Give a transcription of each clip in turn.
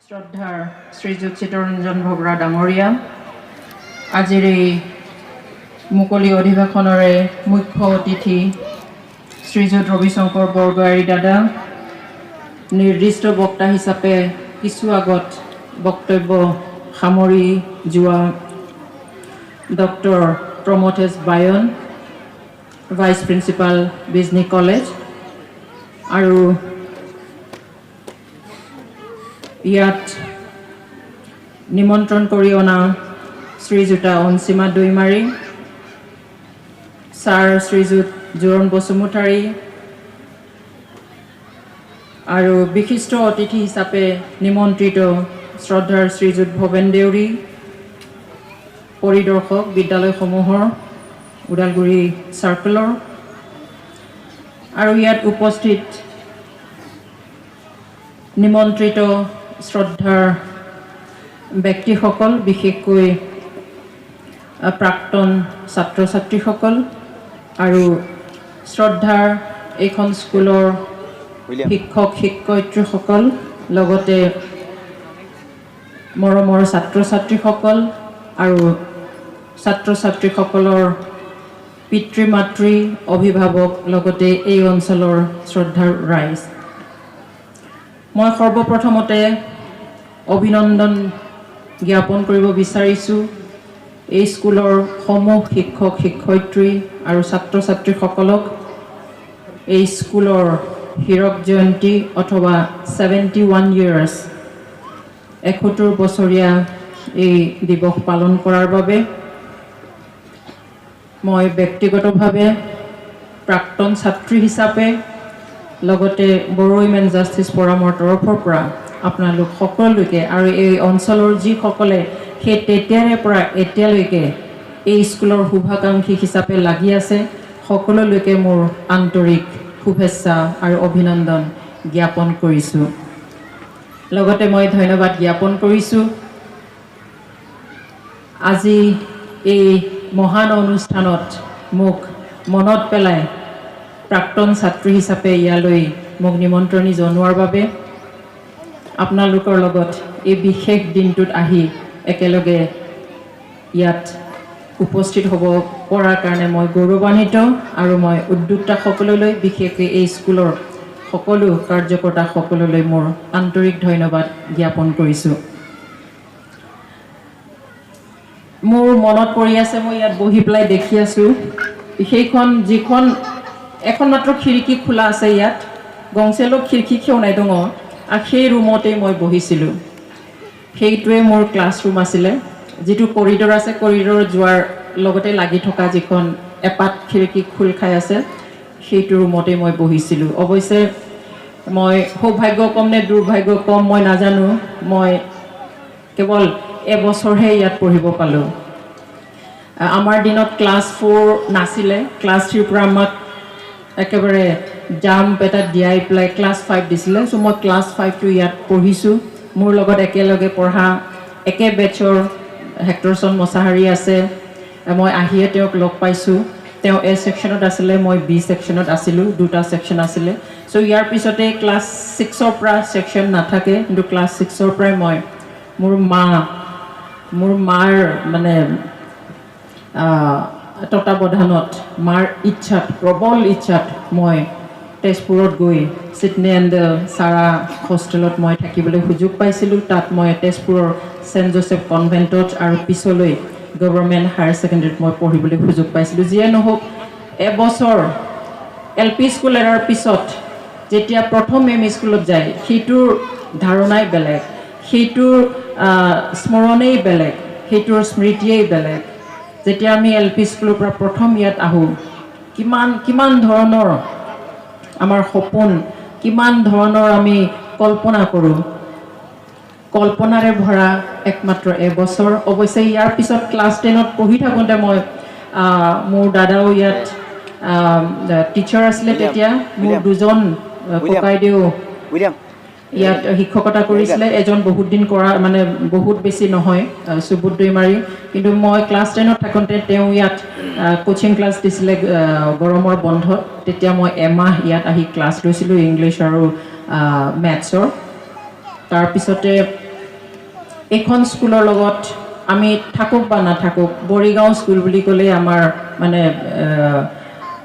শ্ৰদ্ধাৰ শ্ৰীযুত চিত্তৰঞ্জন ভগৰা ডাঙৰীয়া আজিৰ এই মুকলি অধিৱেশনৰে মুখ্য অতিথি শ্ৰীযুত ৰবিশংকৰ বৰগোহাঞি দাদা নিৰ্দিষ্ট বক্তা হিচাপে কিছু আগত বক্তব্য সামৰি যোৱা ডক্টৰ প্ৰমোদ এছ বায়ন ভাইচ প্ৰিন্সিপাল বিজনী কলেজ আৰু ইয়াত নিমন্ত্ৰণ কৰি অনা শ্ৰীযুতা অঞ্চিমা দৈমাৰী ছাৰ শ্ৰীযুত জোৰণ বসুমতাৰী আৰু বিশিষ্ট অতিথি হিচাপে নিমন্ত্ৰিত শ্ৰদ্ধাৰ শ্ৰীযুত ভৱেন দেউৰী পৰিদৰ্শক বিদ্যালয়সমূহৰ ওদালগুৰি চাৰ্কলৰ আৰু ইয়াত উপস্থিত নিমন্ত্ৰিত শ্ৰদ্ধাৰ ব্যক্তিসকল বিশেষকৈ প্ৰাক্তন ছাত্ৰ ছাত্ৰীসকল আৰু শ্ৰদ্ধাৰ এইখন স্কুলৰ শিক্ষক শিক্ষয়িত্ৰীসকল লগতে মৰমৰ ছাত্ৰ ছাত্ৰীসকল আৰু ছাত্ৰ ছাত্ৰীসকলৰ পিতৃ মাতৃ অভিভাৱক লগতে এই অঞ্চলৰ শ্ৰদ্ধাৰ ৰাইজ মই সৰ্বপ্ৰথমতে অভিনন্দন জ্ঞাপন কৰিব বিচাৰিছোঁ এই স্কুলৰ সমূহ শিক্ষক শিক্ষয়িত্ৰী আৰু ছাত্ৰ ছাত্ৰীসকলক এই স্কুলৰ হীৰক জয়ন্তী অথবা 71 years 71 বছৰীয়া এই দিৱস পালন কৰাৰ বাবে মই ব্যক্তিগতভাৱে প্ৰাক্তন ছাত্ৰী হিচাপে লগতে বড়ো উইমেন জাষ্টিছ ফৰামৰ তৰফৰ পৰা আপোনালোক সকলোকে আৰু এই অঞ্চলৰ যিসকলে সেই তেতিয়াৰে পৰা এতিয়ালৈকে এই স্কুলৰ শুভাকাংক্ষী হিচাপে লাগি আছে সকলোলৈকে মোৰ আন্তৰিক শুভেচ্ছা আৰু অভিনন্দন জ্ঞাপন কৰিছোঁ লগতে মই ধন্যবাদ জ্ঞাপন কৰিছোঁ আজি এই মহান অনুষ্ঠানত মোক মনত পেলাই প্ৰাক্তন ছাত্ৰী হিচাপে ইয়ালৈ মোক নিমন্ত্ৰণী জনোৱাৰ বাবে আপোনালোকৰ লগত এই বিশেষ দিনটোত আহি একেলগে ইয়াত উপস্থিত হ'ব পৰাৰ কাৰণে মই গৌৰৱান্বিত আৰু মই উদ্যোক্তাসকললৈ বিশেষকৈ এই স্কুলৰ সকলো কাৰ্যকৰ্তা সকললৈ মোৰ আন্তৰিক ধন্যবাদ জ্ঞাপন কৰিছোঁ মোৰ মনত পৰি আছে মই ইয়াত বহি পেলাই দেখি আছোঁ সেইখন যিখন এখন মাত্ৰ খিৰিকী খোলা আছে ইয়াত গংচেলক খিৰিকী কিয় নাই দঙ আৰু সেই ৰুমতেই মই বহিছিলোঁ সেইটোৱে মোৰ ক্লাছৰুম আছিলে যিটো কৰিডৰ আছে কৰিডৰত যোৱাৰ লগতে লাগি থকা যিখন এপাত খিৰিকী খোল খাই আছে সেইটো ৰুমতেই মই বহিছিলোঁ অৱশ্যে মই সৌভাগ্য কম নে দুৰ্ভাগ্য কম মই নাজানো মই কেৱল এবছৰহে ইয়াত পঢ়িব পালোঁ আমাৰ দিনত ক্লাছ 4 নাছিলে ক্লাছ 3 পৰা আমাক একেবাৰে জাম্প এটা দিয়াই পেলাই ক্লাছ 5 দিছিলে চ' মই ক্লাছ 5টো ইয়াত পঢ়িছোঁ মোৰ লগত একেলগে পঢ়া একে বেটছৰ হেক্টৰচন মছাহাৰী আছে মই আহিয়ে তেওঁক লগ পাইছোঁ তেওঁ এ ছেকশ্যনত আছিলে মই বি ছেকশ্যনত আছিলোঁ দুটা ছেকশ্যন আছিলে চ' ইয়াৰ পিছতে ক্লাছ 6ৰ পৰা ছেকশ্যন নাথাকে কিন্তু ক্লাছ 6ৰ পৰাই মই মোৰ মাৰ মানে তত্বাৱধানত মাৰ ইচ্ছাত প্ৰবল ইচ্ছাত মই তেজপুৰত গৈ চিডনী এণ্ডেল চাৰা হোষ্টেলত মই থাকিবলৈ সুযোগ পাইছিলোঁ তাত মই তেজপুৰৰ চেণ্ট জোচেফ কনভেণ্টত আৰু পিছলৈ গভৰ্ণমেণ্ট হায়াৰ ছেকেণ্ডেৰীত মই পঢ়িবলৈ সুযোগ পাইছিলোঁ যিয়ে নহওক এবছৰ LP স্কুল এৰাৰ পিছত যেতিয়া প্ৰথম এম স্কুলত যায় সেইটোৰ ধাৰণাই বেলেগ সেইটোৰ স্মৰণেই বেলেগ সেইটোৰ স্মৃতিয়েই বেলেগ যেতিয়া আমি LP স্কুলৰ পৰা প্ৰথম ইয়াত আহোঁ কিমান ধৰণৰ আমাৰ সপোন কিমান ধৰণৰ আমি কল্পনা কৰোঁ কল্পনাৰে ভৰা একমাত্ৰ এবছৰ অৱশ্যে ইয়াৰ পিছত ক্লাছ 10ত পঢ়ি থাকোঁতে মই মোৰ দাদাও ইয়াত টিচাৰ আছিলে তেতিয়া মোৰ দুজন ককাইদেউ ইয়াত শিক্ষকতা কৰিছিলে এজন বহুত দিন কৰা মানে বহুত বেছি নহয় সুবোধ দৈমাৰী কিন্তু মই ক্লাছ 10ত থাকোঁতে তেওঁ ইয়াত কোচিং ক্লাছ দিছিলে গৰমৰ বন্ধত তেতিয়া মই এমাহ ইয়াত আহি ক্লাছ লৈছিলোঁ ইংলিছ আৰু মেথছৰ তাৰপিছতে এইখন স্কুলৰ লগত আমি থাকক বা নাথাকক বৰিগাঁও স্কুল বুলি ক'লে আমাৰ মানে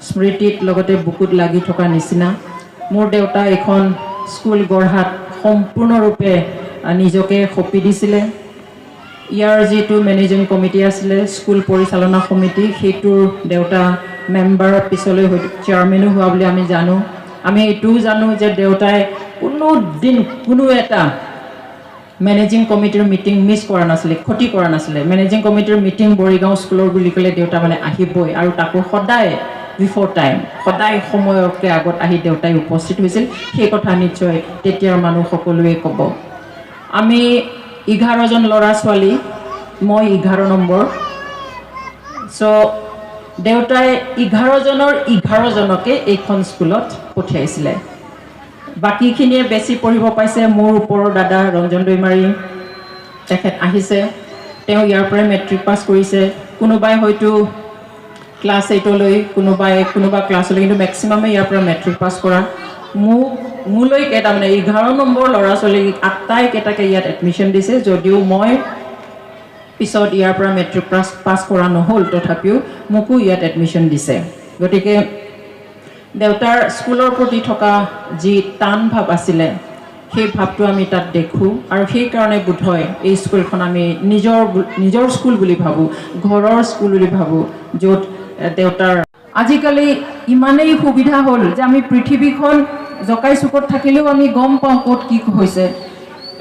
স্মৃতিত লগতে বুকুত লাগি থকা নিচিনা মোৰ দেউতা এখন স্কুল গঢ়াত সম্পূৰ্ণৰূপে নিজকে সঁপি দিছিলে ইয়াৰ যেটো মেনেজিং কমিটি আছিলে স্কুল পৰিচালনা সমিতি সেইটোৰ দেউতা মেম্বাৰ পিছলৈ চেয়াৰমেনো হোৱা বুলি আমি জানো আমি এইটোও জানো যে দেউতাই কোনো দিন কোনো এটা মেনেজিং কমিটিৰ মিটিং মিছ কৰা নাছিলে ক্ষতি কৰা নাছিলে মেনেজিং কমিটিৰ মিটিং বৰিগাঁও স্কুলৰ বুলি ক'লে দেউতা মানে আহিবই আৰু তাকো সদায় বিফৰ টাইম সদায় সময়তকৈ আগত আহি দেউতাই উপস্থিত হৈছিল সেই কথা নিশ্চয় তেতিয়াৰ মানুহ সকলোৱে ক'ব আমি 11 জন ল'ৰা ছোৱালী মই 11 নম্বৰ সো দেউতাই 11 জনৰ 11 জনকে এইখন স্কুলত পঠিয়াইছিলে বাকিখিনিয়ে বেছি পঢ়িব পাইছে মোৰ ওপৰৰ দাদা ৰঞ্জন দৈমাৰী তেখেত আহিছে তেওঁ ইয়াৰ পৰা মেট্ৰিক পাছ কৰিছে কোনোবাই হয়তো ক্লাছ 8 লৈ কোনোবা ক্লাছলৈ কিন্তু মেক্সিমামে ইয়াৰ পৰা মেট্ৰিক পাছ কৰা মোলৈ কেইটা মানে 11 নম্বৰ ল'ৰা ছোৱালী আটাইকেইটাকে ইয়াত এডমিশ্যন দিছে যদিও মই পিছত ইয়াৰ পৰা মেট্ৰিক পাছ কৰা নহ'ল তথাপিও মোকো ইয়াত এডমিশ্যন দিছে গতিকে দেউতাৰ স্কুলৰ প্ৰতি থকা যি টান ভাৱ আছিলে সেই ভাৱটো আমি তাত দেখোঁ আৰু সেইকাৰণে বোধহয় এই স্কুলখন আমি নিজৰ স্কুল বুলি ভাবোঁ ঘৰৰ স্কুল বুলি ভাবোঁ য'ত দেউতাৰ আজিকালি ইমানেই সুবিধা হ'ল যে আমি পৃথিৱীখন জকাই চুকত থাকিলেও আমি গম পাওঁ ক'ত কি হৈছে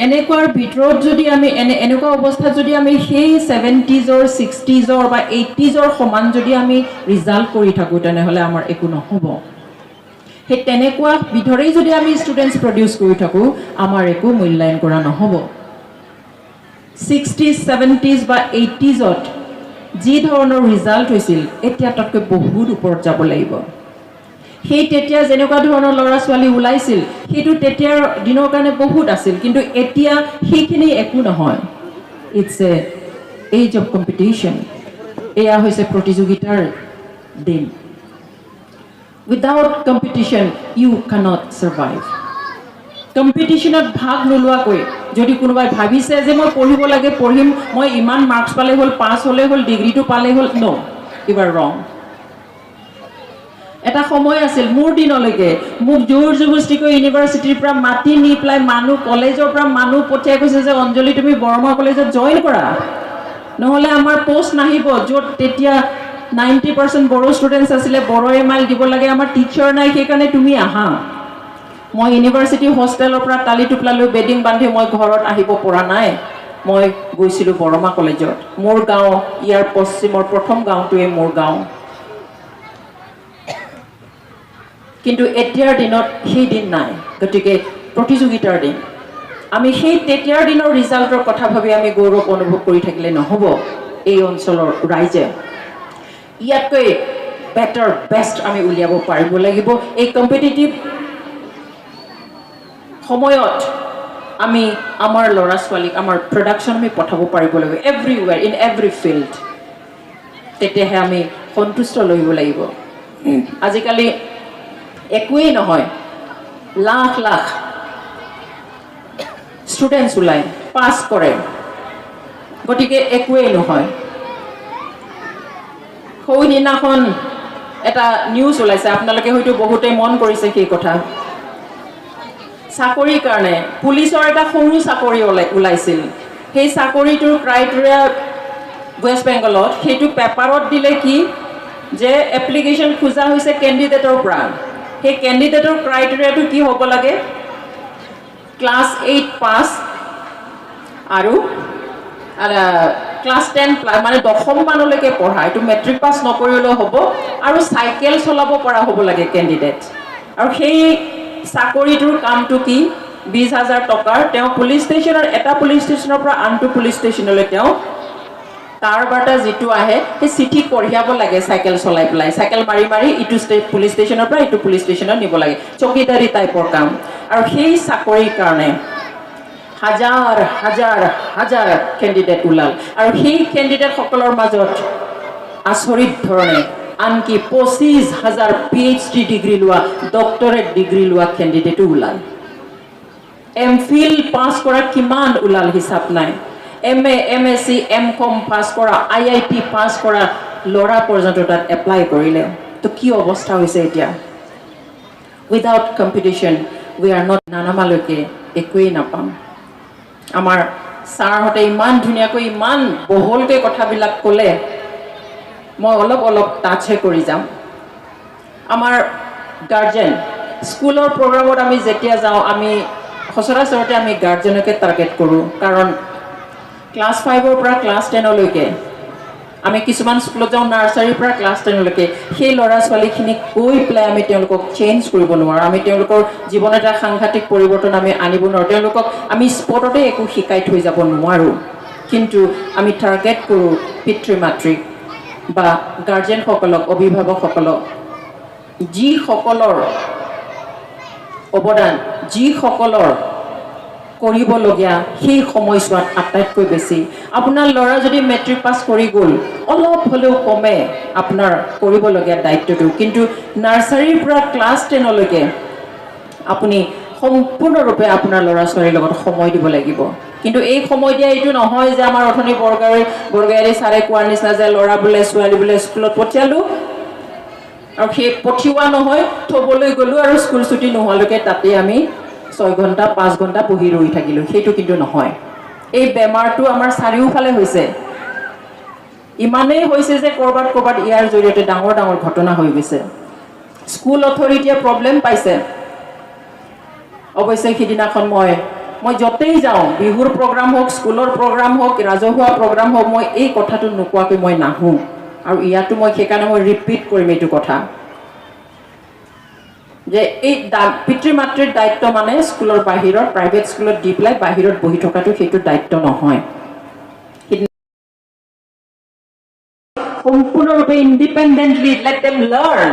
এনেকুৱাৰ ভিতৰত যদি আমি এনেকুৱা অৱস্থাত যদি আমি সেই 70s 60s বা 80s সমান যদি আমি ৰিজাল্ট কৰি থাকোঁ তেনেহ'লে আমাৰ একো নহ'ব সেই তেনেকুৱা বিধৰেই যদি আমি ষ্টুডেণ্টছ প্ৰডিউচ কৰি থাকোঁ আমাৰ একো মূল্যায়ন কৰা নহ'ব 60s 70s বা 80s যি ধৰণৰ ৰিজাল্ট হৈছিল এতিয়া তাতকৈ বহুত ওপৰত যাব লাগিব সেই তেতিয়া যেনেকুৱা ধৰণৰ ল'ৰা ছোৱালী ওলাইছিল সেইটো তেতিয়াৰ দিনৰ কাৰণে বহুত আছিল কিন্তু এতিয়া সেইখিনি একো নহয় it's a age of competition এয়া হৈছে প্ৰতিযোগিতাৰ দিন without competition you can't survive কম্পিটিশ্যনত ভাগ নোলোৱাকৈ যদি কোনোবাই ভাবিছে যে মই পঢ়িব লাগে পঢ়িম মই ইমান মাৰ্কছ পালে হ'ল পাছ হ'লে হ'ল ডিগ্ৰীটো পালে হ'ল ন ইউ আৰ ৰং এটা সময় আছিল মোৰ দিনলৈকে মোক জোৰ জবৰদস্তিকৈ ইউনিভাৰ্চিটিৰ পৰা মাতি নি পেলাই মানুহ কলেজৰ পৰা মানুহ পঠিয়াই কৈছে যে অঞ্জলি তুমি বৰমা কলেজত জইন কৰা নহ'লে আমাৰ পোষ্ট নাহিব য'ত তেতিয়া 90% বড়ো ষ্টুডেণ্টছ আছিলে বড়ো এমাইল দিব লাগে আমাৰ টিচাৰ নাই সেইকাৰণে তুমি আহা মই ইউনিভাৰ্চিটি হোষ্টেলৰ পৰা টালি টোপলালৈ বেডিং বান্ধি মই ঘৰত আহিব পৰা নাই মই গৈছিলোঁ বৰমা কলেজত মোৰ গাঁও ইয়াৰ পশ্চিমৰ প্ৰথম গাঁওটোৱে মোৰ গাঁও কিন্তু এতিয়াৰ দিনত সেই দিন নাই গতিকে প্ৰতিযোগিতাৰ দিন আমি সেই তেতিয়াৰ দিনৰ ৰিজাল্টৰ কথা ভাবি আমি গৌৰৱ অনুভৱ কৰি থাকিলে নহ'ব এই অঞ্চলৰ ৰাইজে ইয়াতকৈ বেটাৰ বেষ্ট আমি উলিয়াব পাৰিব লাগিব এই কম্পিটিটিভ সময়ত আমি আমাৰ ল'ৰা ছোৱালীক আমাৰ প্ৰডাকশ্যন আমি পঠাব পাৰিব লাগিব এভৰিৱেৰ ইন এভৰি ফিল্ড তেতিয়াহে আমি সন্তুষ্ট ল'ব লাগিব আজিকালি একোৱেই নহয় লাখ লাখ ষ্টুডেণ্টছ ওলাই পাছ কৰে গতিকে একোৱেই নহয় সৌদিনাখন এটা নিউজ ওলাইছে আপোনালোকে হয়তো বহুতে মন কৰিছে সেই কথা চাকৰিৰ কাৰণে পুলিচৰ এটা সৰু চাকৰি ওলাইছিল সেই চাকৰিটোৰ ক্ৰাইটেৰিয়া ৱেষ্ট বেংগলত সেইটো পেপাৰত দিলে কি যে এপ্লিকেশ্যন খোজা হৈছে কেণ্ডিডেটৰ পৰা সেই কেণ্ডিডেটৰ ক্ৰাইটেৰিয়াটো কি হ'ব লাগে ক্লাছ 8 পাছ আৰু ক্লাছ 10 মানে 10ম মানলৈকে পঢ়া এইটো মেট্ৰিক পাছ নকৰিলেও হ'ব আৰু চাইকেল চলাব পৰা হ'ব লাগে কেণ্ডিডেট আৰু সেই চাকৰিটোৰ কামটো কি 20,000 টকাৰ তেওঁ পুলিচ ষ্টেচনৰ এটা পুলিচ ষ্টেচনৰ পৰা আনটো পুলিচ ষ্টেচনলৈ তেওঁ তাৰ বাৰ্তা যিটো আহে সেই চিঠি কঢ়িয়াব লাগে চাইকেল চলাই পেলাই চাইকেল মাৰি মাৰি ইটো পুলিচ ষ্টেচনৰ পৰা ইটো পুলিচ ষ্টেচনত নিব লাগে চকীদাৰী টাইপৰ কাম আৰু সেই চাকৰিৰ কাৰণে হাজাৰ হাজাৰ হাজাৰ কেণ্ডিডেট ওলাল আৰু সেই কেণ্ডিডেটসকলৰ মাজত আচৰিত ধৰণে আনকি 25,000 PhD ডিগ্ৰী লোৱা ডক্টৰেট ডিগ্ৰী লোৱা কেণ্ডিডেটো ওলাল এমফিল পাছ কৰা কিমান ওলাল হিচাপ নাই MA MSc MCom পাছ কৰা IIT পাছ কৰা ল'ৰা পৰ্যন্ত তাত এপ্লাই কৰিলে তো কি অৱস্থা হৈছে এতিয়া without competition we are not নানামালৈকে একোৱেই নাপাম আমাৰ ছাৰহঁতে ইমান ধুনীয়াকৈ ইমান বহলকৈ কথাবিলাক ক'লে মই অলপ টাচহে কৰি যাম আমাৰ গাৰ্জেন স্কুলৰ প্ৰগ্ৰামত আমি যেতিয়া যাওঁ আমি সচৰাচৰতে আমি গাৰ্জেনকে টাৰ্গেট কৰোঁ কাৰণ ক্লাছ 5ৰ পৰা ক্লাছ 10লৈকে আমি কিছুমান স্কুলত যাওঁ নাৰ্চাৰীৰ পৰা ক্লাছ 10লৈকে সেই ল'ৰা ছোৱালীখিনিক কৈ পেলাই আমি তেওঁলোকক চেঞ্জ কৰিব নোৱাৰোঁ আমি তেওঁলোকৰ জীৱনত এটা সাংঘাতিক পৰিৱৰ্তন আমি আনিব নোৱাৰোঁ তেওঁলোকক আমি স্পটতে একো শিকাই থৈ যাব নোৱাৰোঁ কিন্তু আমি টাৰ্গেট কৰোঁ পিতৃ মাতৃক বা গাৰ্জেনসকলক অভিভাৱকসকলক যিসকলৰ অৱদান যিসকলৰ কৰিবলগীয়া সেই সময়ছোৱাত আটাইতকৈ বেছি আপোনাৰ ল'ৰা যদি মেট্ৰিক পাছ কৰি গ'ল অলপ হ'লেও কমে আপোনাৰ কৰিবলগীয়া দায়িত্বটো কিন্তু নাৰ্চাৰীৰ পৰা ক্লাছ 10লৈকে আপুনি সম্পূৰ্ণৰূপে আপোনাৰ ল'ৰা ছোৱালীৰ লগত সময় দিব লাগিব কিন্তু এই সময় দিয়া এইটো নহয় যে আমাৰ অথনি বৰগাৰী ছাৰে কোৱাৰ নিচিনা যে ল'ৰা বোলে ছোৱালী বোলে স্কুলত পঠিয়ালোঁ আৰু সেই পঠিওৱা নহয় থ'বলৈ গ'লোঁ আৰু স্কুল ছুটি নোহোৱালৈকে তাতে আমি 6 ঘণ্টা 5 ঘণ্টা বহি ৰৈ থাকিলোঁ সেইটো কিন্তু নহয় এই বেমাৰটো আমাৰ চাৰিওফালে হৈছে ইমানেই হৈছে যে ক'ৰবাত ইয়াৰ জৰিয়তে ডাঙৰ ঘটনা হৈ গৈছে স্কুল অথৰিটিয়ে প্ৰব্লেম পাইছে অৱশ্যে সিদিনাখন মই য'তেই যাওঁ বিহুৰ প্ৰগ্ৰাম হওক স্কুলৰ প্ৰগ্ৰাম হওক ৰাজহুৱা প্ৰগ্ৰাম হওক মই এই কথাটো নোকোৱাকৈ মই নাহোঁ আৰু ইয়াতো মই সেইকাৰণে মই ৰিপিট কৰিম এইটো কথা যে এই পিতৃ মাতৃৰ দায়িত্ব মানে স্কুলৰ বাহিৰত প্ৰাইভেট স্কুলত দি পেলাই বাহিৰত বহি থকাটো সেইটো দায়িত্ব নহয় সম্পূৰ্ণৰূপে ইণ্ডিপেণ্ডেণ্টলি লেট দেম লাৰ্ণ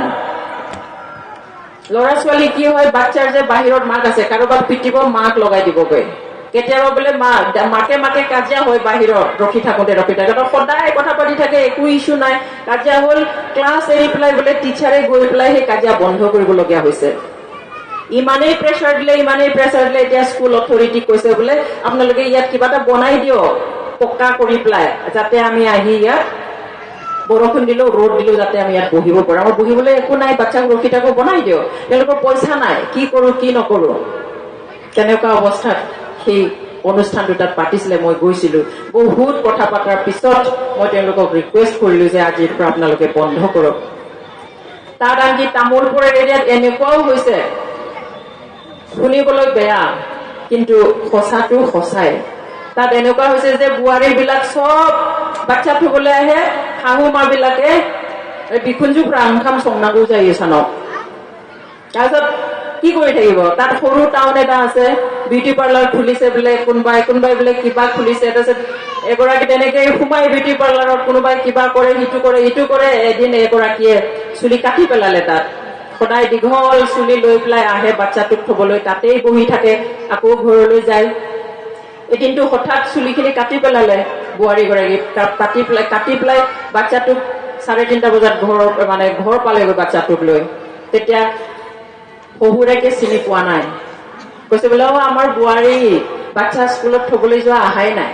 ল'ৰা ছোৱালী কি হয় বাচ্চাৰ যে বাহিৰত মাক আছে কাৰোবাক পিটিব মাক লগাই দিবগৈ কেতিয়াবা বোলে মাকে কাজিয়া হয় বাহিৰত ৰখি থাকোঁতে সদায় কথা পাতি থাকে একো ইছ্যু নাই কাজিয়া হ'ল ক্লাছ এৰি পেলাই বোলে টিচাৰে গৈ পেলাই সেই কাজিয়া বন্ধ কৰিবলগীয়া হৈছে ইমানেই প্ৰেছাৰ দিলে এতিয়া স্কুল অথৰিটিক কৈছে বোলে আপোনালোকে ইয়াত কিবা এটা বনাই দিয়ক পক্কা কৰি পেলাই যাতে আমি আহি ইয়াত বৰষুণ দিলেও ৰ'দ দিলেও যাতে আমি ইয়াত বহিব পাৰোঁ আমাৰ বহিবলৈ একো নাই বাচ্চাক ৰখি থাকো বনাই দিয়ক তেওঁলোকৰ পইচা নাই কি কৰোঁ কি নকৰোঁ তেনেকুৱা অৱস্থাত সেই অনুষ্ঠানটো তাত পাতিছিলে মই গৈছিলোঁ বহুত কথা পতাৰ পিছত মই তেওঁলোকক ৰিকুৱেষ্ট কৰিলোঁ যে আজিৰ পৰা আপোনালোকে বন্ধ কৰক তাত আনকি তামোলপুৰৰ এৰিয়াত এনেকুৱাও হৈছে শুনিবলৈ বেয়া কিন্তু সঁচাটো সঁচাই তাত এনেকুৱা হৈছে যে বোৱাৰীবিলাক চব বাচ্চা থবলৈ আহে শাহু মাবিলাকে বিখুঞ্জু প্ৰাংখাম সংনাগো যায় চানক তাৰপিছত কি কৰি থাকিব তাত সৰু টাউন এটা আছে বিউটি পাৰ্লাৰ খুলিছে বোলে কোনোবাই বোলে কিবা খুলিছে তাৰপিছত এগৰাকী তেনেকে সোমাই বিউটি পাৰ্লাৰত কোনোবাই কিবা কৰে ইটো কৰে এদিন এগৰাকীয়ে চুলি কাটি পেলালে তাত সদায় দীঘল চুলি লৈ পেলাই আহে বাচ্চাটোক থবলৈ তাতেই বহি থাকে আকৌ ঘৰলৈ যায় এদিনটো হঠাৎ চুলিখিনি কাটি পেলালে বোৱাৰীগৰাকী কাটি পেলাই বাচ্চাটোক 3:30 বজাত ঘৰ পালেগৈ বাচ্চাটোক লৈ তেতিয়া শহুৰেকে চিনি পোৱা নাই কৈছে বোলে আমাৰ বোৱাৰী বাচ্চা স্কুলত থবলৈ যোৱা আহাই নাই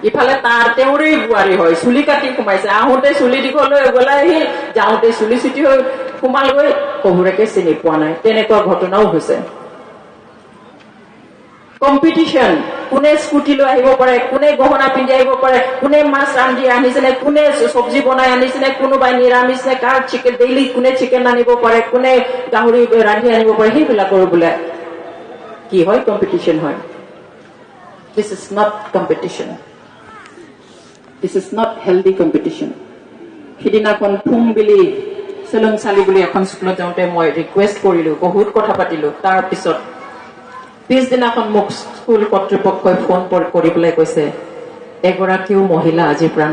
ইফালে তেওঁৰে বোৱাৰী হয় চুলি কাটি সোমাইছে আহোঁতে চুলি দীঘল হৈ ওলাই আহিল যাওঁতে চুলি চুটি হৈ সোমালগৈ শহুৰেকে চিনি পোৱা নাই তেনেকুৱা ঘটনাও হৈছে কম্পিটিশ্যন কোনে স্কুটি লৈ আহিব পাৰে কোনে গহনা পিন্ধি আহিব পাৰে কোনে মাছ ৰান্ধি আনিছেনে কোনে চব্জি বনাই আনিছেনে কোনোবাই নিৰামিষ নে কাৰ চিকেন ডেইলি কোনে চিকেন আনিব পাৰে কোনে গাহৰি ৰান্ধি আনিব পাৰে সেইবিলাকৰ বোলে কি হয় কম্পিটিশ্যন হয় this is not competition this is not healthy competition সিদিনাখন ফুংবিলি চেলুন চালি বুলি এখন স্কুলত যাওঁতে মই ৰিকুৱেষ্ট কৰিলোঁ বহুত কথা পাতিলোঁ তাৰপিছত পিছদিনাখন মোক স্কুল কৰ্তৃপক্ষই ফোন কৰি পেলাই কৈছে এগৰাকীও মহিলা আজিৰ পৰা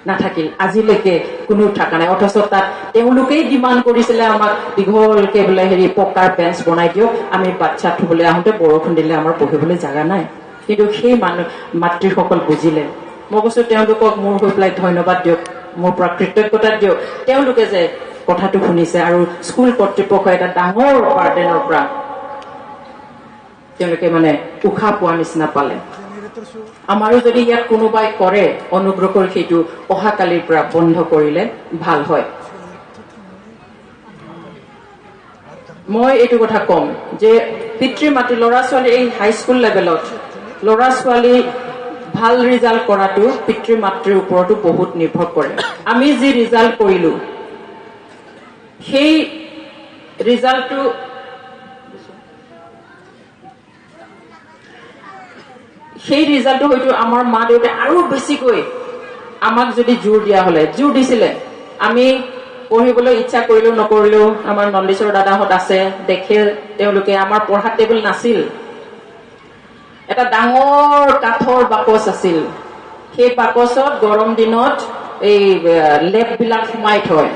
নাথাকিল আজিলৈকে কোনো থকা নাই অথচ তাত তেওঁলোকেই ডিমাণ্ড কৰিছিলে আমাক দীঘলকে বোলে পকাৰ বেঞ্চ বনাই দিয়ক আমি বাচ্চা থবলৈ আহোঁতে বৰষুণ দিলে আমাৰ বহিবলৈ জাগা নাই কিন্তু সেই মাতৃসকল বুজিলে মই কৈছোঁ তেওঁলোকক মোৰ হৈ পেলাই ধন্যবাদ দিয়ক মোৰ পৰা কৃতজ্ঞতা দিয়ক তেওঁলোকে যে কথাটো শুনিছে আৰু স্কুল কৰ্তৃপক্ষই এটা ডাঙৰ বাৰ্ডেনৰ পৰা তেওঁলোকে উশাহ পোৱাৰ নিচিনা পালে আমাৰো যদি ইয়াত কোনোবাই কৰে অনুগ্ৰহ কৰি সেইটো অহাকালিৰ পৰা বন্ধ কৰিলে ভাল হয় মই এইটো কথা কম যে পিতৃ মাতৃ ল'ৰা ছোৱালী এই হাই স্কুল লেভেলত ল'ৰা ছোৱালী ভাল ৰিজাল্ট কৰাটো পিতৃ মাতৃৰ ওপৰতো বহুত নিৰ্ভৰ কৰে আমি যি ৰিজাল্ট কৰিলো সেই ৰিজাল্টটো হয়তো আমাৰ মা দেউতাই আৰু বেছিকৈ আমাক যদি জোৰ দিয়া হলে জোৰ দিছিলে আমি পঢ়িবলৈ ইচ্ছা কৰিলেও নকৰিলেও আমাৰ নন্দেশ্বৰ দাদাহঁত আছে দেখে তেওঁলোকে আমাৰ পঢ়া টেবুল নাছিল এটা ডাঙৰ কাঠৰ বাকচ আছিল সেই বাকচত গৰম দিনত এই লেপবিলাক সোমাই থয়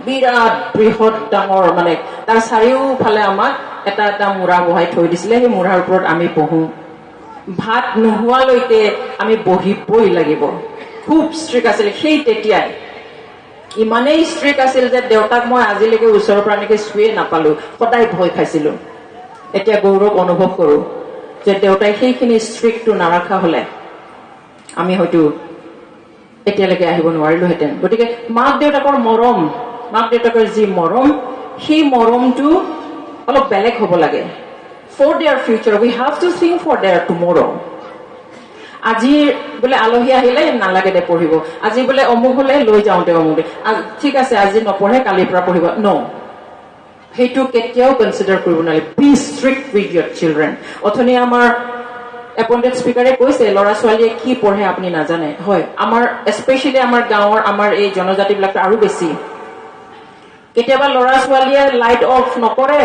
বিৰাট বৃহৎ ডাঙৰ মানে তাৰ চাৰিওফালে আমাক এটা এটা মূৰা বহাই থৈ দিছিলে সেই মূৰাৰ ওপৰত আমি পঢ়ো ভাত নোহোৱালৈকে আমি বহিবই লাগিব খুব ষ্ট্ৰিক্ট আছিল সেই তেতিয়াই ইমানেই ষ্ট্ৰিক্ট আছিল যে দেউতাক মই আজিলৈকে ওচৰৰ পৰা এনেকৈ চুৱে নাপালো সদায় ভয় খাইছিলো এতিয়া গৌৰৱ অনুভৱ কৰো যে দেউতাই সেইখিনি ষ্ট্ৰিক্টটো নাৰাখা হলে আমি হয়তো এতিয়ালৈকে আহিব নোৱাৰিলোহেঁতেন গতিকে মাক দেউতাকৰ যি মৰম সেই মৰমটো অলপ বেলেগ হ'ব লাগে for their future we have to think for their tomorrow আজি বোলে আলহী আহিলে নালাগে দে পঢ়িব আজি বোলে অমুক হলে লৈ যাওঁতে অমুক ঠিক আছে আজি নপঢ়ে কালিৰ পৰা পঢ়িব নো সেইটো কেতিয়াও কনচিডাৰ কৰিব নালাগে be strict with your children অথনি আমাৰ এপইণ্টেড স্পিকাৰে কৈছে ল'ৰা ছোৱালীয়ে কি পঢ়ে আপুনি নাজানে হয় আমাৰ স্পেচিয়েলি আমাৰ গাঁৱৰ আমাৰ এই জনজাতিবিলাকতো আৰু বেছি কেতিয়াবা ল'ৰা ছোৱালীয়ে লাইট অফ নকৰে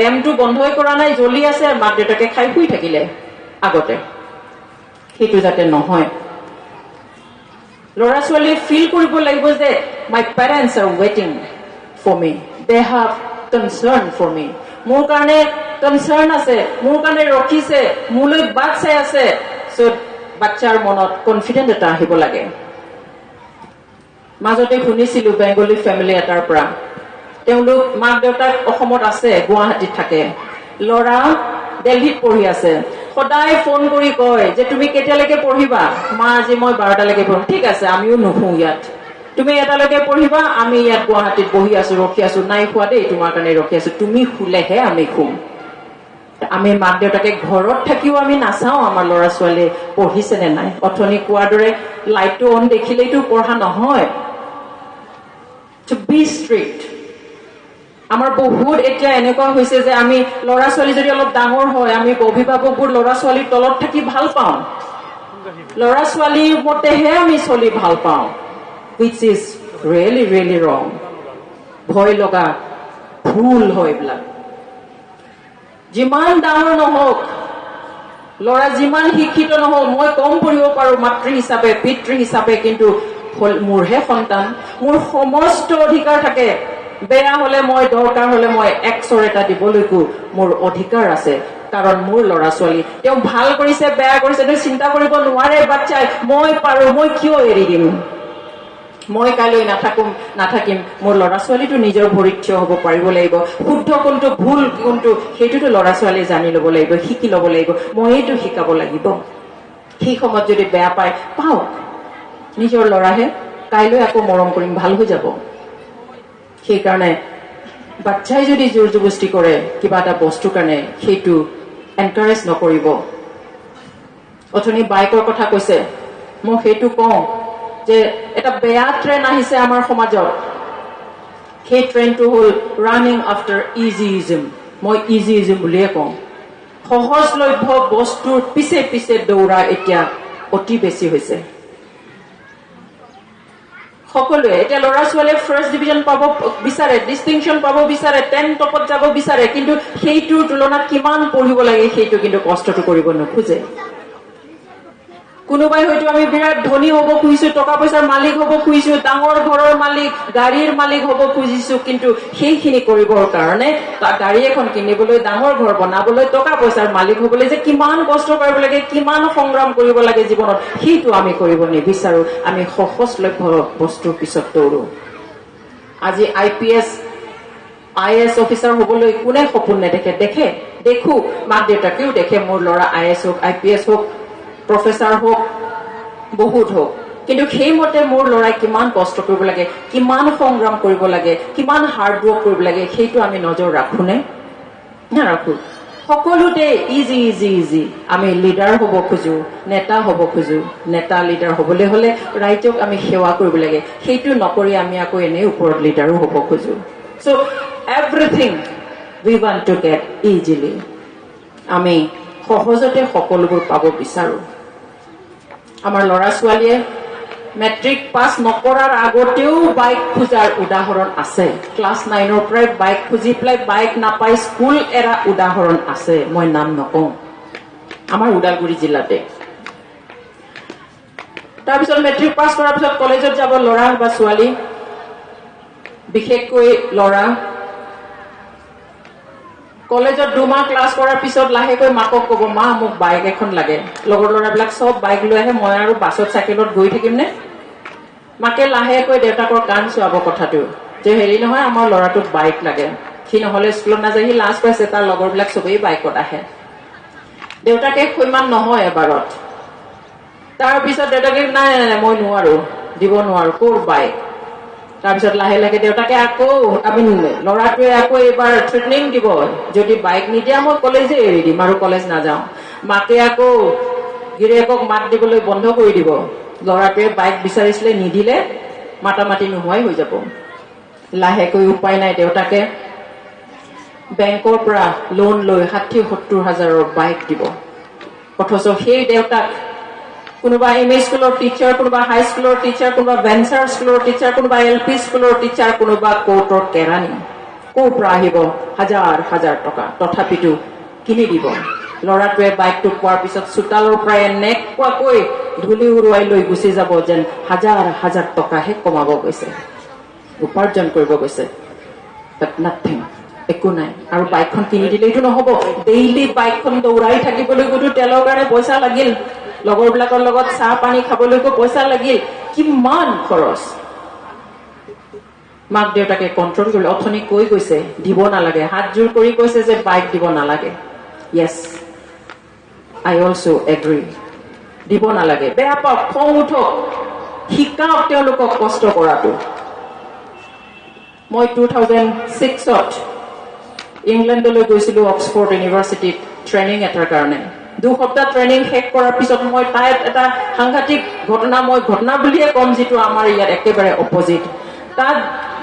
লেম্পটো বন্ধই কৰা নাই জ্বলি আছে মাক দেউতাকে খাই শুই থাকিলে আগতে সেইটো যাতে নহয় ল'ৰা ছোৱালীয়ে ফিল কৰিব লাগিব যে মাই পেৰেণ্টছ আৰ ৱেইটিং for me they have concern for me মোৰ কাৰণে কনচাৰ্ণ আছে মোৰ কাৰণে ৰখিছে মোলৈ বাট চাই আছে চ' বাচ্চাৰ মনত কনফিডেন্ট এটা আহিব লাগে মাজতে শুনিছিলো বেংগলী ফেমিলি এটাৰ পৰা তেওঁলোক মাক দেউতাক অসমত আছে গুৱাহাটীত থাকে ল'ৰা দিল্লীত পঢ়ি আছে সদায় ফোন কৰি কয় যে তুমি কেতিয়ালৈকে পঢ়িবা মা আজি মই 12টালৈকে পঢ়িম ঠিক আছে আমিও নুশু ইয়াত তুমি এটালৈকে পঢ়িবা আমি ইয়াত গুৱাহাটীত বহি আছো ৰখি আছো নাই খোৱা দেই তোমাৰ কাৰণে ৰখি আছো তুমি শুলেহে আমি শুম আমি মাক দেউতাকে ঘৰত থাকিও আমি নাচাওঁ আমাৰ ল'ৰা ছোৱালীয়ে পঢ়িছে নে নাই অথনি কোৱাৰ দৰে লাইটটো অন দেখিলেইতো পঢ়া নহয় to be strict আমাৰ বহুত এতিয়া এনেকুৱা হৈছে যে আমি ল'ৰা ছোৱালী যদি অলপ ডাঙৰ হয় আমি অভিভাৱকবোৰ ল'ৰা ছোৱালীৰ তলত থাকি ভাল পাওঁ ল'ৰা ছোৱালীৰ মতেহে আমি চলি ভাল পাওঁ which is really really wrong ভয় লগা ভুল হয় এইবিলাক যিমান ডাঙৰ নহওক ল'ৰা যিমান শিক্ষিত নহওক মই কম পঢ়িব পাৰো মাতৃ হিচাপে পিতৃ হিচাপে কিন্তু মোৰহে সন্তান মোৰ সমস্ত অধিকাৰ থাকে বেয়া হলে মই দৰকাৰ হলে মই এক্সৰ এটা দিবলৈকো মোৰ অধিকাৰ আছে কাৰণ মোৰ ল'ৰা ছোৱালী তেওঁ ভাল কৰিছে বেয়া কৰিছে তেওঁ চিন্তা কৰিব নোৱাৰে বাচ্চাই মই পাৰো মই কিয় এৰি দিম মই কাইলৈ নাথাকিম মোৰ ল'ৰা ছোৱালীটো নিজৰ ভৰিত থিয় হ'ব পাৰিব লাগিব শুদ্ধ কোনটো ভুল কোনটো সেইটোতো ল'ৰা ছোৱালীয়ে জানি ল'ব লাগিব শিকি ল'ব লাগিব মইতো শিকাব লাগিব সেই সময়ত যদি বেয়া পায় পাওক নিজৰ ল'ৰাহে কাইলৈ আকৌ মৰম কৰিম ভাল হৈ যাব সেইকাৰণে বাচ্চাই যদি জোৰ জবস্তি কৰে কিবা এটা বস্তুৰ কাৰণে সেইটো এনকাৰেজ নকৰিব অথনি বাইকৰ কথা কৈছে মই সেইটো কওঁ যে এটা বেয়া ট্ৰেণ্ড আহিছে আমাৰ সমাজত সেই ট্ৰেণ্ডটো হ'ল ৰানিং আফটাৰ ইজিইজম মই ইজিইজম বুলিয়ে কওঁ সহজলভ্য বস্তুৰ পিছে পিছে দৌৰা এতিয়া অতি বেছি হৈছে সকলোৱে এতিয়া ল'ৰা ছোৱালীয়ে ফাৰ্ষ্ট ডিভিজন পাব বিচাৰে ডিষ্টিংশ্যন পাব বিচাৰে 10 টপত যাব বিচাৰে কিন্তু সেইটোৰ তুলনাত কিমান পঢ়িব লাগে সেইটো কিন্তু কষ্টটো কৰিব নোখোজে কোনোবাই হয়তো আমি বিৰাট ধনী হ'ব খুজিছো টকা পইচাৰ মালিক হ'ব খুজিছো ডাঙৰ ঘৰৰ মালিক গাড়ীৰ মালিক হ'ব খুজিছো কিন্তু সেইখিনি কৰিবৰ কাৰণে গাড়ী এখন কিনিবলৈ ডাঙৰ ঘৰ বনাবলৈ টকা পইচাৰ মালিক হ'বলৈ যে কিমান কষ্ট কৰিব লাগে কিমান সংগ্ৰাম কৰিব লাগে জীৱনত সেইটো আমি কৰিব নিবিচাৰো আমি সহজলভ্য বস্তুৰ পিছত দৌৰো আজি IAS অফিচাৰ হ'বলৈ কোনে সপোন নেদেখে দেখো মাক দেউতাকেও দেখে মোৰ ল'ৰা IAS হওক IPS হওক প্ৰফেচাৰ হোক বহুত হোক কিন্তু সেইমতে মোৰ ল'ৰাই কিমান কষ্ট কৰিব লাগে কিমান সংগ্ৰাম কৰিব লাগে কিমান হাৰ্ড ৱৰ্ক কৰিব লাগে সেইটো আমি নজৰ ৰাখোনে নাৰাখো সকলোতে ইজি ইজি ইজি আমি লিডাৰ হ'ব খোজো নেতা হ'ব খোজো নেতা লিডাৰ হ'বলৈ হ'লে ৰাইজক আমি সেৱা কৰিব লাগে সেইটো নকৰি আমি আকৌ এনেই ওপৰত লিডাৰো হ'ব খোজো so' everything we want to get easily আমি সহজতে সকলোবোৰ পাব বিচাৰো আমাৰ ল'ৰা ছোৱালীয়ে মেট্ৰিক পাছ নকৰাৰ আগতেও বাইক খোজাৰ উদাহৰণ আছে ক্লাছ 9ৰ পৰাই বাইক খুজি পেলাই বাইক নাপাই স্কুল এৰা উদাহৰণ আছে মই নাম নকওঁ আমাৰ ওদালগুৰি জিলাতে তাৰপিছত মেট্ৰিক পাছ কৰাৰ পিছত কলেজত যাব ল'ৰা বা ছোৱালী বিশেষকৈ ল'ৰা কলেজত 2 মাহ ক্লাছ কৰাৰ পিছত লাহেকৈ মাকক ক'ব মা মোক বাইক এখন লাগে লগৰ ল'ৰাবিলাক সব বাইক লৈ আহে মই আৰু বাছত চাইকেলত গৈ থাকিম নে মাকে লাহেকৈ দেউতাকৰ কাণ চুৱাব কথাটো যে হেৰি নহয় আমাৰ ল'ৰাটোক বাইক লাগে সি নহ'লে স্কুলত নাযায় সি লাজ পাইছে তাৰ লগৰবিলাক সবেই বাইকত আহে দেউতাকে সৈমান নহয় এবাৰত তাৰপিছত দেউতাকে নাই মই নোৱাৰো দিব নোৱাৰো ক'ৰ বাইক তাৰপিছত লাহে লাহে দেউতাকে আকৌ আমি ল'ৰাটোৱে আকৌ এবাৰ থ্ৰেটনিং দিব যদি বাইক নিদিয়া মই কলেজে এৰি দিম আৰু কলেজ নাযাওঁ মাকে আকৌ গিৰিয়েকক মাত দিবলৈ বন্ধ কৰি দিব ল'ৰাটোৱে বাইক বিচাৰিছিলে নিদিলে মাতামাতি নোহোৱাই হৈ যাব লাহেকৈ উপায় নাই দেউতাকে বেংকৰ পৰা লোন লৈ 60-70 হাজাৰৰ বাইক দিব অথচ সেই দেউতাক কোনোবা এমএ স্কুলৰ টিচাৰ কোনোবা হাই স্কুলৰ টিচাৰ কোনোবা ভেঞ্চাৰ স্কুলৰ টিচাৰ কোনোবা এলপি স্কুলৰ টিচাৰ কোনোবা কোৰ্টৰ কেৰাণী ক'ৰ পৰা আহিব হাজাৰ হাজাৰ টকা তথাপিতো কিনি দিব ল'ৰাটোৱে বাইকটো পোৱাৰ পিছত চোতালৰ পৰা এনেকুৱাকৈ ধূলি উৰুৱাই লৈ গুচি যাব যেন হাজাৰ হাজাৰ টকাহে কমাব গৈছে উপাৰ্জন কৰিব গৈছে বাট নাথিং একো নাই আৰু বাইকখন কিনি দিলেইটো নহ'ব ডেইলি বাইকখন দৌৰাই থাকিবলৈতো তেলৰ কাৰণে পইচা লাগিল লগৰবিলাকৰ লগত চাহ পানী খাবলৈকো পইচা লাগিল কিমান খৰচ মাক দেউতাকে কণ্ট্ৰল কৰি অথনি কৈ গৈছে দিব নালাগে হাত জোৰ কৰি কৈছে যে বাইক দিব নালাগে য়েছ আই অলছো এগ্ৰি দিব নালাগে বেয়া পাওক খং উঠক শিকাওক তেওঁলোকক কষ্ট কৰাটো মই 2006ত ইংলেণ্ডলৈ গৈছিলো অক্সফৰ্ড ইউনিভাৰ্চিটিত ট্ৰেইনিং এটাৰ কাৰণে 2 সপ্তাহ ট্ৰেইনিং শেষ কৰাৰ পিছত মই তাত এটা সাংঘাতিক ঘটনা মই ঘটনা বুলিয়ে কম যিটো আমাৰ ইয়াত একেবাৰে অপজিট তাত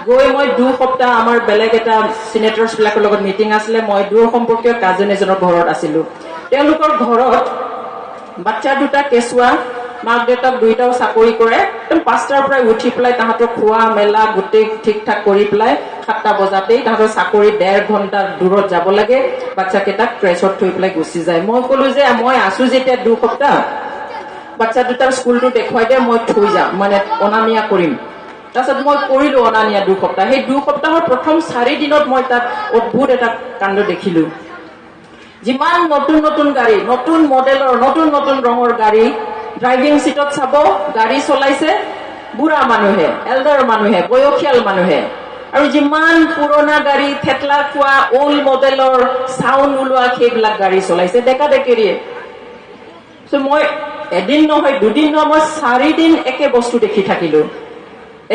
গৈ মই 2 সপ্তাহ আমাৰ বেলেগ এটা সিনেটৰ্ছ বিলাকৰ লগত মিটিং আছিলে মই দূৰ সম্পৰ্কীয় কাজিন এজনৰ ঘৰত আছিলো তেওঁলোকৰ ঘৰত বাচ্চা দুটা কেঁচুৱা মাক দেউতাক দুইটাও চাকৰি কৰে 5টাৰ পৰা উঠি পেলাই তাহাঁতৰ খোৱা মেলা গোটেই ঠিক ঠাক কৰি পেলাই 7টা বজাতেই তাহাঁতৰ চাকৰি 1.5 ঘণ্টা দূৰত যাব লাগে বাচ্চা কেইটাক ক্ৰেছত থৈ পেলাই গুচি যায় মই ক'লো যে মই আছো যেতিয়া 2 সপ্তাহ বাচ্চা দুটাৰ স্কুলটো দেখুৱাই দে মই থৈ যাম মানে অনামিয়া কৰিম তাৰপিছত মই কৰিলো অনানিয়া 2 সপ্তাহ সেই 2 সপ্তাহৰ প্ৰথম 4 দিনত মই তাত অদ্ভুত এটা কাণ্ড দেখিলো যিমান নতুন নতুন গাড়ী নতুন মডেলৰ নতুন নতুন ৰঙৰ গাড়ী ড্ৰাইভিং সিটত চাব গাড়ী চলাইছে বুঢ়া মানুহে এল্ডাৰ মানুহে বয়সীয়াল মানুহে আৰু যিমান পুৰণা গাড়ী থেতলা খোৱা ওল্ড মডেলৰ সাউন্ড ওলোৱা সেইবিলাক গাড়ী চলাইছে ডেকা ডেকেৰিয়ে সো মই এদিন নহয় দুদিন নহয় মই 4 দিন একে বস্তু দেখি থাকিলো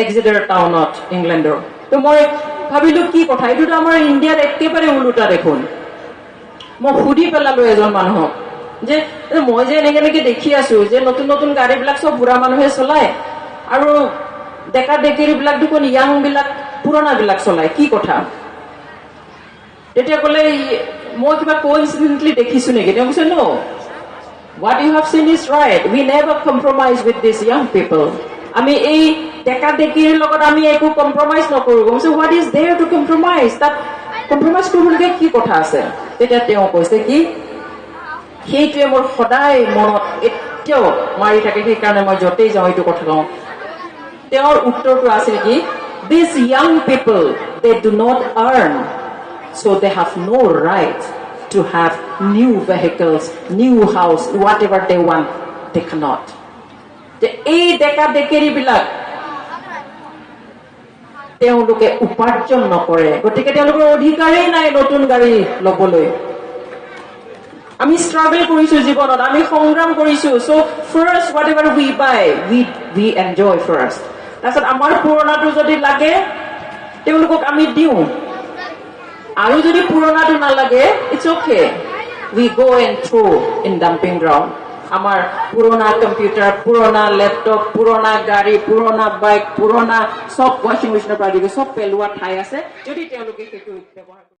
এক্সিটাৰ টাউনত ইংলেণ্ডৰ তো মই ভাবিলো কি কথা এইটো আমাৰ ইণ্ডিয়াৰ একেবাৰে উলুটা দেখোন মই সুধি পেলালো এজন মানুহক যে মই যে এনেকে দেখি আছো যে নতুন নতুন গাড়ীবিলাক সব বুঢ়া মানুহে চলায় আৰু ডেকা ডেকেৰিবিলাক দেখোন ইয়াং বিলাক পুৰণা বিলাক চলায় কি কথা তেতিয়া ক'লে মই কিবা কোইনসিডেন্টলি দেখিছো নেকি তেওঁ কৈছে নো what you have seen is right we never compromise with these young people আমি এই ডেকা ডেকেৰিৰ লগত আমি একো কম্প্ৰমাইজ নকৰো কৈছে what is there to compromise তাত কম্প্ৰমাইজ কৰিবলগীয়া কি কথা আছে তেতিয়া তেওঁ কৈছে কি সেইটোৱে মোৰ সদায় মনত এতিয়াও মাৰি থাকে সেইকাৰণে মই যতেই যাওঁ এইটো কথা কওঁ তেওঁৰ উত্তৰটো আছিল কি these young people they do not earn so they have no right to have new vehicles new house whatever they want they cannot এই ডেকা ডেকেৰি বিলাক তেওঁলোকে উপাৰ্জন নকৰে গতিকে তেওঁলোকৰ অধিকাৰেই নাই নতুন গাড়ী ল'বলৈ আমি struggle কৰিছো জীৱনত আমি সংগ্ৰাম কৰিছো so first whatever we buy we enjoy first তাৰছত আমাৰ পুৰণাটো যদি লাগে তেওঁলোকক আমি দিও আৰু যদি পুৰণাটো নালাগে it's okay we go and throw in dumping ground আমাৰ পুৰণা কম্পিউটাৰ পুৰণা ল্যাপটপ পুৰণা গাড়ী পুৰণা বাইক পুৰণা সব ওয়াশিং মেচিনৰ পৰা আদি সব পেলোৱা ঠাই আছে যদি তেওঁলোকে সেইটো ব্যৱহাৰ